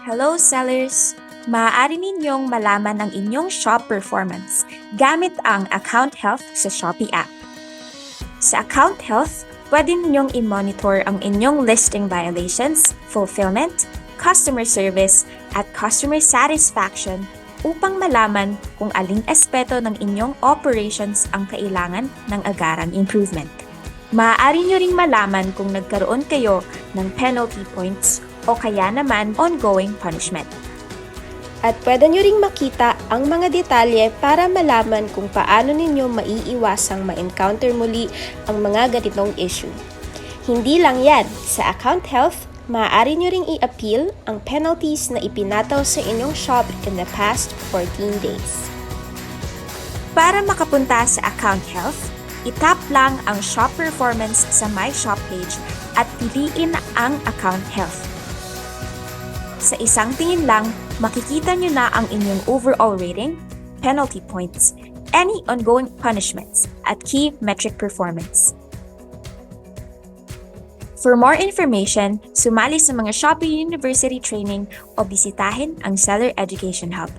Hello sellers! Maaari ninyong malaman ang inyong shop performance gamit ang Account Health sa Shopee App. Sa Account Health, pwede ninyong i-monitor ang inyong listing violations, fulfillment, customer service, at customer satisfaction upang malaman kung aling aspeto ng inyong operations ang kailangan ng agarang improvement. Maaari nyo ring malaman kung nagkaroon kayo ng penalty points o kaya naman ongoing punishment. At pwede nyo ring makita ang mga detalye para malaman kung paano ninyo maiiwasang ma-encounter muli ang mga ganitong issue. Hindi lang yan, sa Account Health, maaari nyo ring i-appeal ang penalties na ipinataw sa inyong shop in the past 14 days. Para makapunta sa Account Health, itap lang ang shop performance sa My Shop page at piliin ang Account Health. Sa isang tingin lang, makikita nyo na ang inyong overall rating, penalty points, any ongoing punishments, at key metric performance. For more information, sumali sa mga Shopee University training o bisitahin ang Seller Education Hub.